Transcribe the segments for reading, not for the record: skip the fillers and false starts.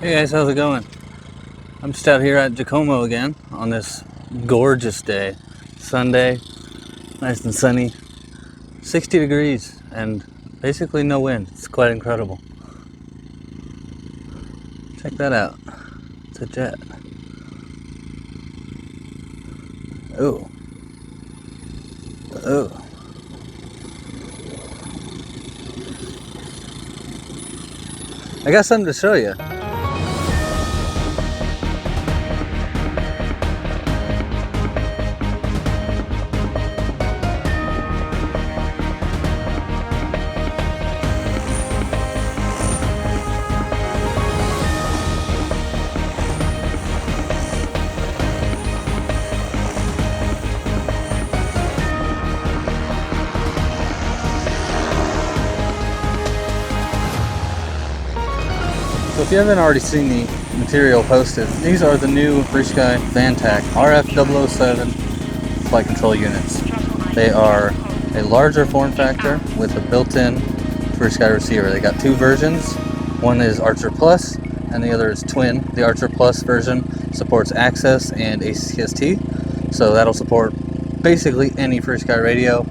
Hey guys, how's it going? I'm just out here at Jacomo again on this gorgeous day. Sunday, nice and sunny, 60 degrees and basically no wind. It's quite incredible. Check that out. It's a jet. Oh. Oh. I got something to show you. So if you haven't already seen the material posted, these are the new FrSky Vantac RF007 flight control units. They are a larger form factor with a built-in FrSky receiver. They got two versions. One is Archer Plus and the other is Twin. The Archer Plus version supports Access and ACST, so that'll support basically any FrSky radio,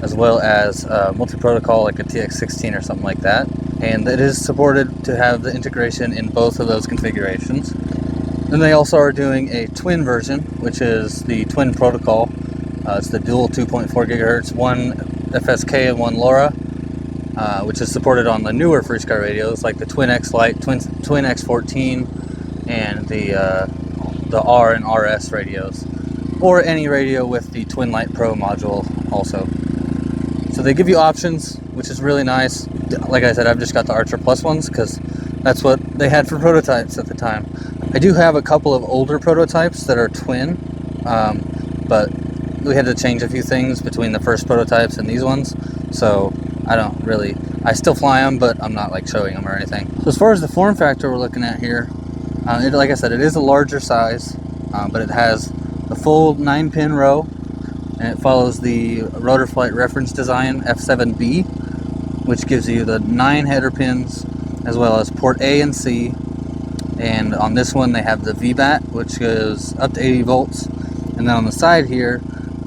as well as multi-protocol like a TX16 or something like that. And it is supported to have the integration in both of those configurations. Then they also are doing a twin version, which is the twin protocol. It's the dual 2.4 gigahertz, one FSK and one LoRa, which is supported on the newer FrSky radios like the Twin X Lite, Twin X14, and the R and RS radios, or any radio with the Twin Lite Pro module also. So they give you options, which is really nice. Like I said, I've just got the Archer Plus ones because that's what they had for prototypes at the time. I do have a couple of older prototypes that are twin, but we had to change a few things between the first prototypes and these ones, so I still fly them, but I'm not like showing them or anything. So as far as the form factor we're looking at here, like I said, it is a larger size, but it has the full 9-pin row, and it follows the Rotorflight reference design F7B, which gives you the 9 header pins, as well as port A and C. And on this one they have the VBAT, which goes up to 80 volts. And then on the side here,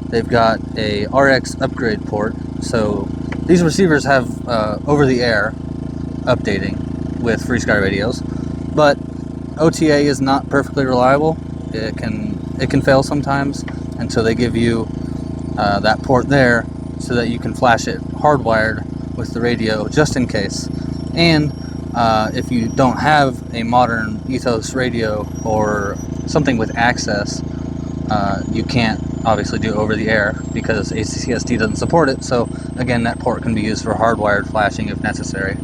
they've got a RX upgrade port. So these receivers have over-the-air updating with FrSky radios, but OTA is not perfectly reliable. It can fail sometimes, and so they give you that port there so that you can flash it hardwired with the radio just in case. And if you don't have a modern Ethos radio or something with access, you can't obviously do over the air because ACST doesn't support it. So again, that port can be used for hardwired flashing if necessary.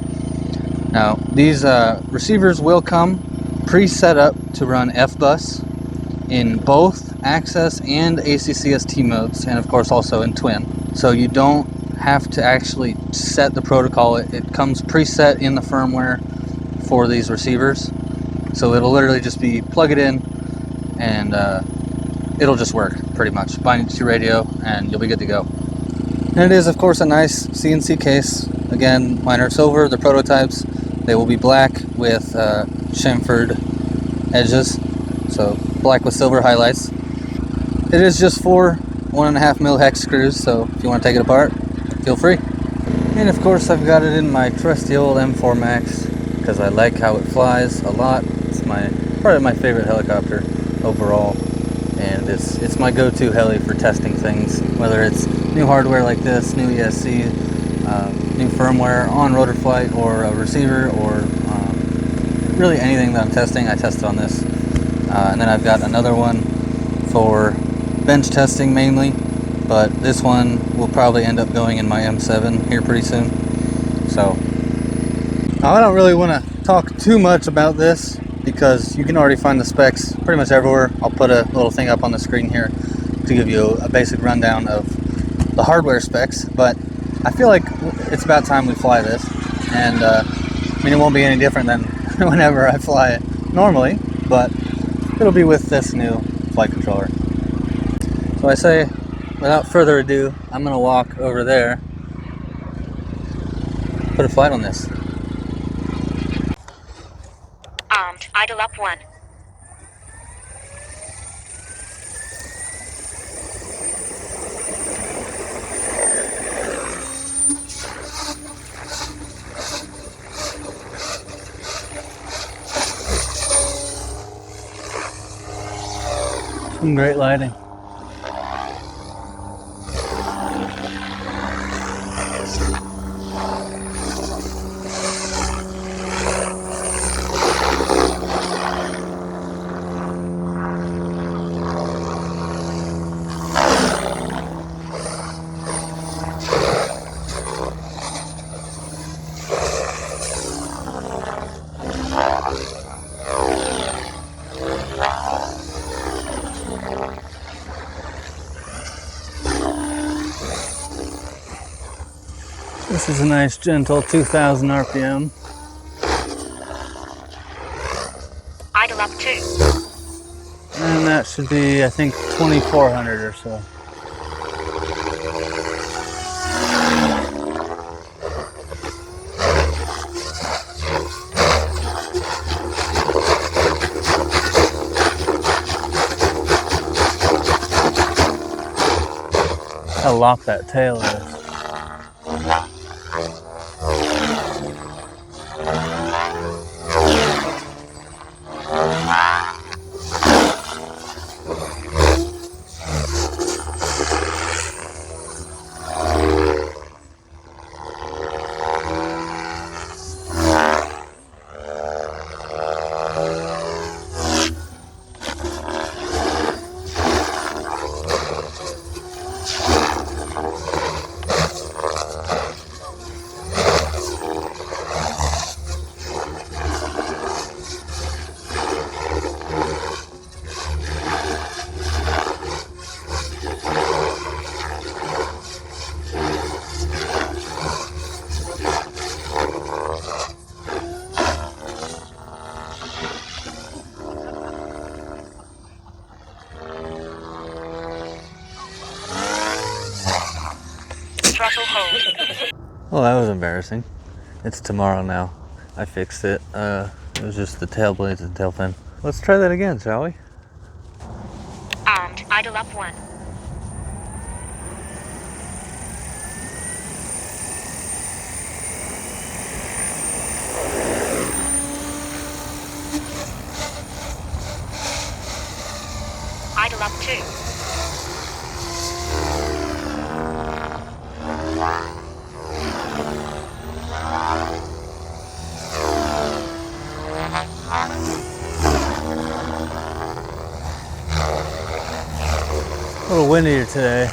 Now these receivers will come pre-set up to run FBus in both access and ACCST modes, and of course also in twin. So you don't have to actually set the protocol. It comes preset in the firmware for these receivers, so it'll literally just be plug it in and it'll just work pretty much. Bind it to your radio and you'll be good to go. And it is of course a nice CNC case. Again, mine are silver, the prototypes. They will be black with chamfered edges, so black with silver highlights. It is just 4 1.5 mil hex screws, so if you want to take it apart, feel free. And of course I've got it in my trusty old M4 Max because I like how it flies a lot. It's probably my favorite helicopter overall, and it's my go-to heli for testing things, whether it's new hardware like this, new ESC, new firmware on Rotorflight or a receiver, or really anything that I'm testing, I test it on this. And then I've got another one for bench testing mainly, but this one will probably end up going in my M7 here pretty soon. So I don't really want to talk too much about this because you can already find the specs pretty much everywhere. I'll put a little thing up on the screen here to give you a basic rundown of the hardware specs, but I feel like it's about time we fly this, and I mean, it won't be any different than whenever I fly it normally, but it'll be with this new flight controller. So I say, without further ado, I'm going to walk over there, put a flight on this. Armed. Idle up 1. Some great lighting. This is a nice gentle 2000 RPM. Idle up 2. And that should be, I think, 2400 or so. How locked that tail is. Well, that was embarrassing. It's tomorrow now. I fixed it. It was just the tail blades and tail fin. Let's try that again, shall we? Armed. Idle up 1. Idle up 2. A little windier today.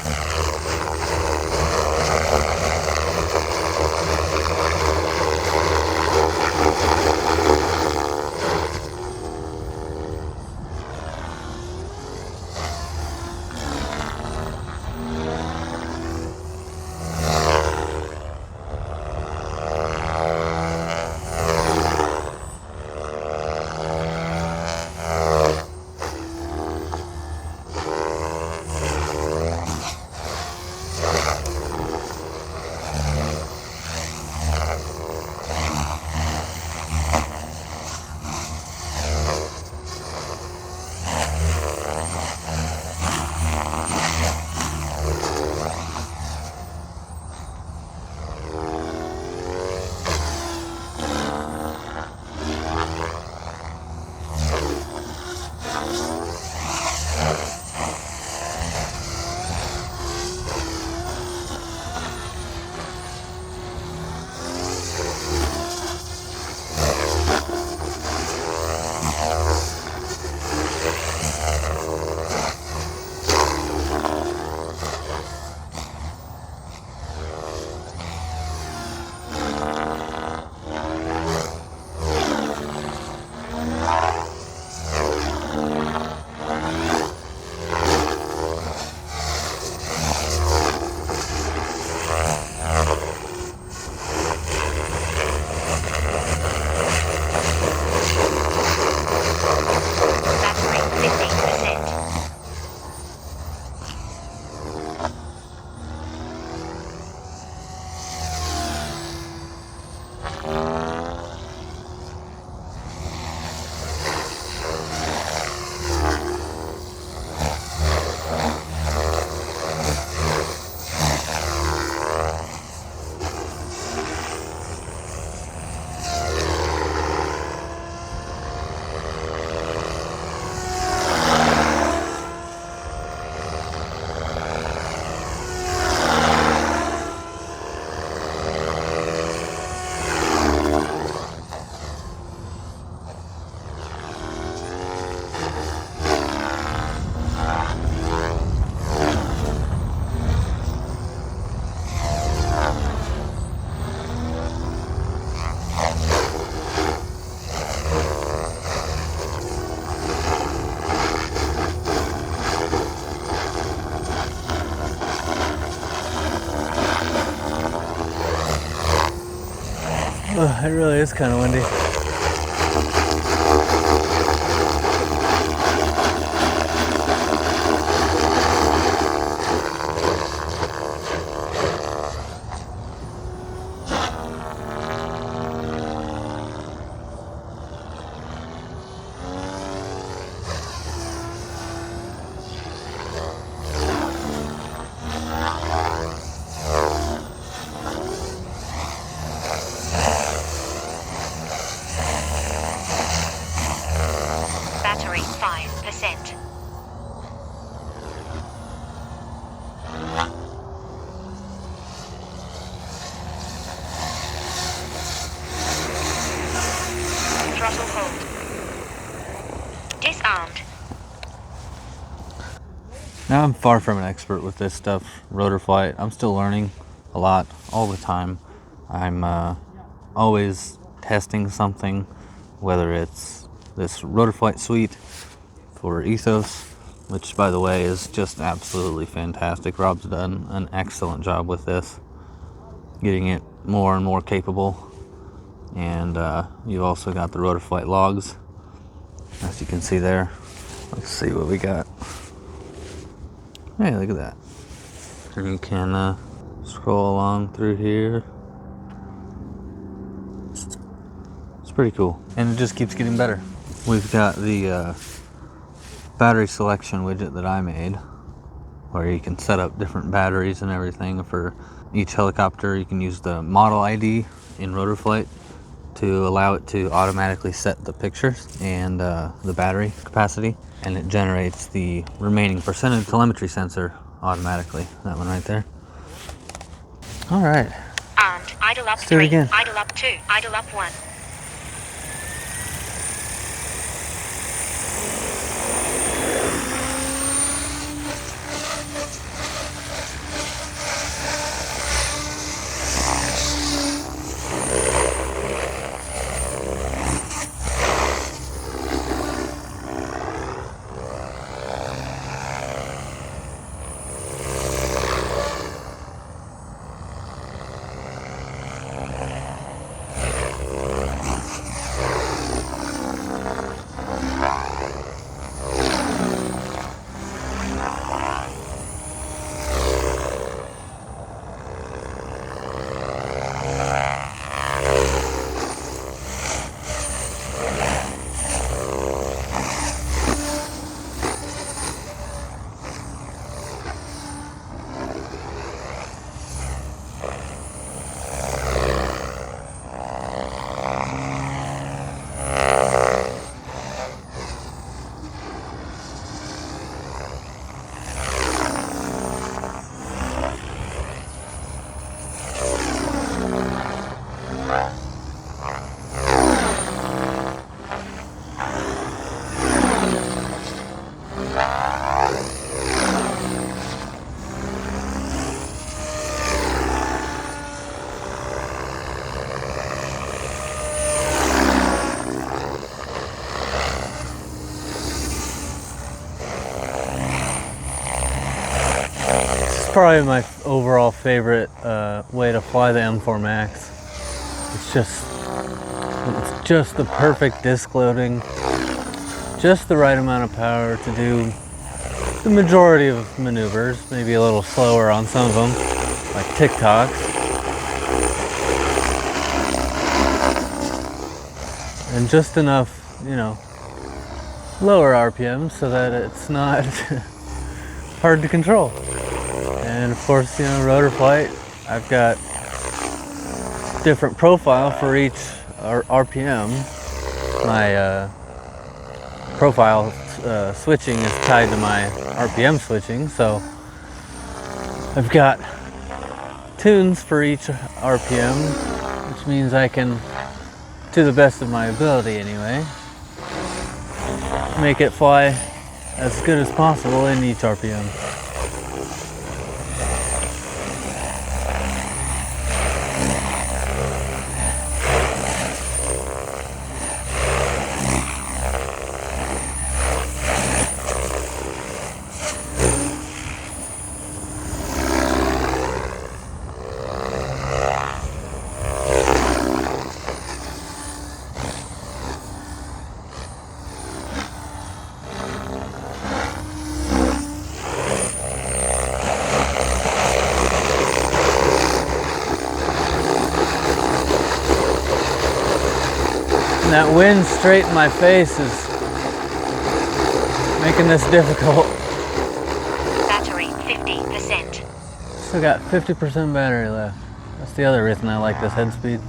Oh, it really is kind of windy. Battery 5%. Throttle hold. Disarmed. Now I'm far from an expert with this stuff, Rotorflight. I'm still learning a lot all the time. I'm always testing something, whether it's this Rotorflight suite for Ethos, which by the way is just absolutely fantastic. Rob's done an excellent job with this, getting it more and more capable. And you've also got the Rotorflight logs, as you can see there. Let's see what we got. Hey, look at that. And you can scroll along through here. It's pretty cool. And it just keeps getting better. We've got the battery selection widget that I made, where you can set up different batteries and everything for each helicopter. You can use the model ID in Rotorflight to allow it to automatically set the pictures and the battery capacity, and it generates the remaining percentage telemetry sensor automatically. That one right there. All right. Armed. Idle up Let's do it 3. again. Idle up 2. Idle up 1. Probably my overall favorite way to fly the M4 Max. It's just the perfect disc loading, just the right amount of power to do the majority of maneuvers, maybe a little slower on some of them, like TikToks. And just enough, you know, lower RPM so that it's not hard to control. And of course, you know, Rotorflight, I've got different profile for each RPM. My profile switching is tied to my RPM switching, so I've got tunes for each RPM, which means I can, to the best of my ability anyway, make it fly as good as possible in each RPM. That wind straight in my face is making this difficult. Battery 50%. Still got 50% battery left. That's the other reason I like this head speed.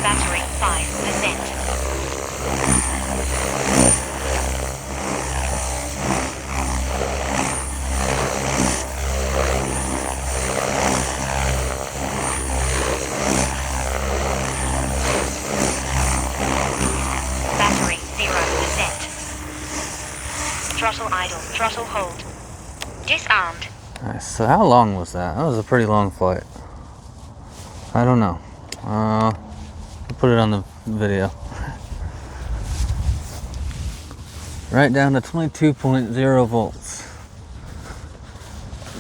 Battery 5%. Battery 0%. Throttle idle. Throttle hold. Disarmed. Nice. So how long was that? That was a pretty long flight. I don't know. I'll put it on the video. Right down to 22.0 volts.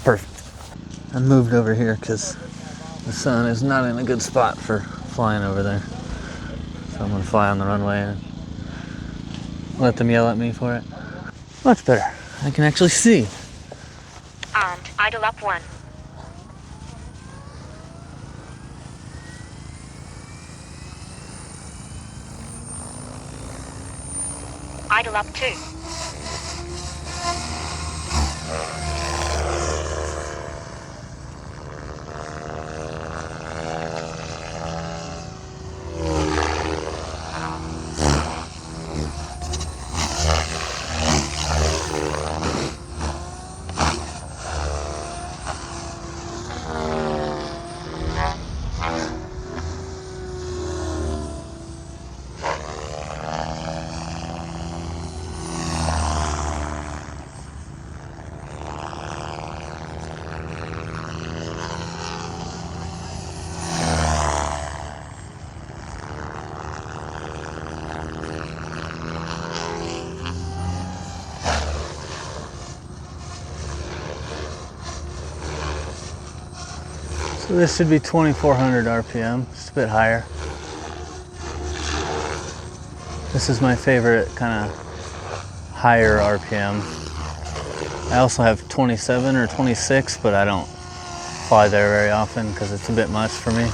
Perfect. I moved over here because the sun is not in a good spot for flying over there. So I'm going to fly on the runway and let them yell at me for it. Much better. I can actually see. Armed. Idle up 1. Idle up 2. So this should be 2400 RPM, just a bit higher. This is my favorite kind of higher RPM. I also have 27 or 26, but I don't fly there very often because it's a bit much for me.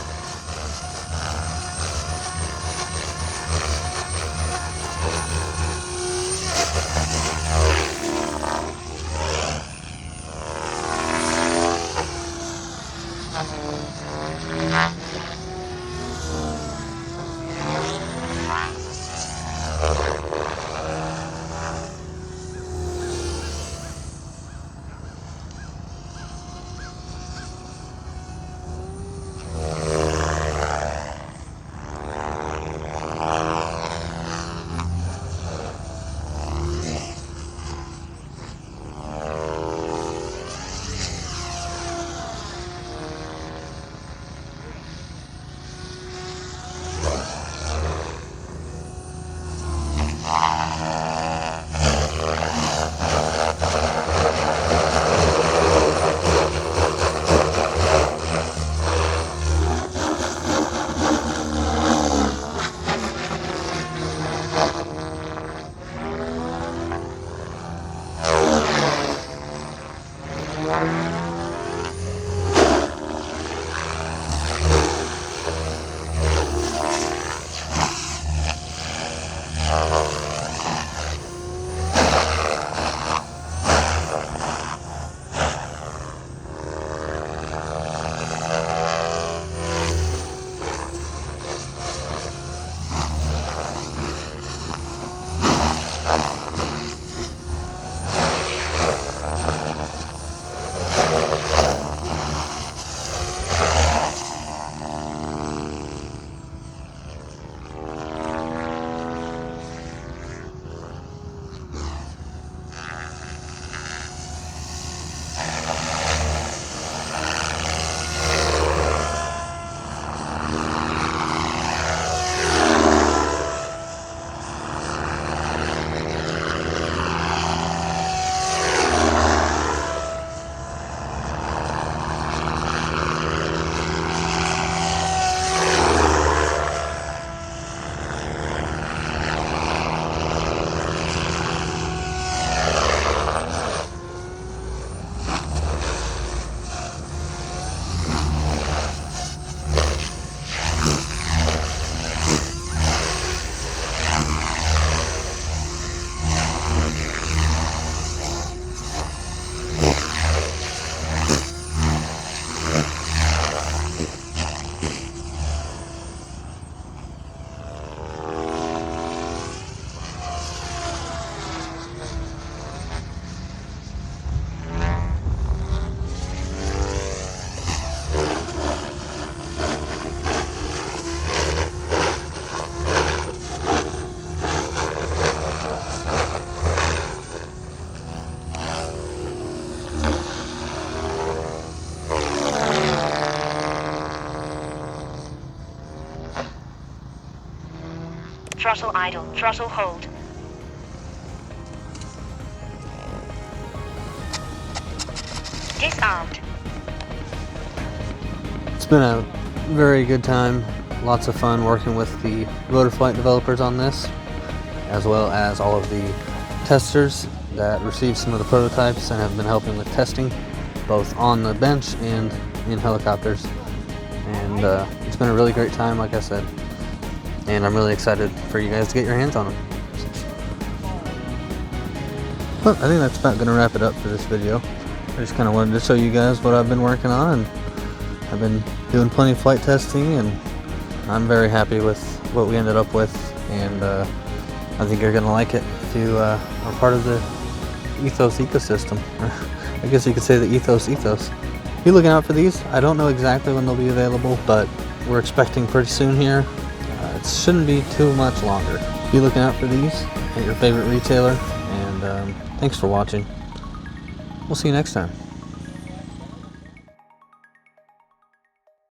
Throttle idle. Throttle hold. Disarmed. It's been a very good time. Lots of fun working with the Rotorflight developers on this, as well as all of the testers that received some of the prototypes and have been helping with testing, both on the bench and in helicopters. And it's been a really great time, like I said. And I'm really excited for you guys to get your hands on them. Well, I think that's about going to wrap it up for this video. I just kind of wanted to show you guys what I've been working on, and I've been doing plenty of flight testing, and I'm very happy with what we ended up with, and I think you're going to like it if you are part of the Ethos ecosystem. I guess you could say the Ethos. Be looking out for these. I don't know exactly when they'll be available, but we're expecting pretty soon here. It shouldn't be too much longer. Be looking out for these at your favorite retailer, and thanks for watching. We'll see you next time.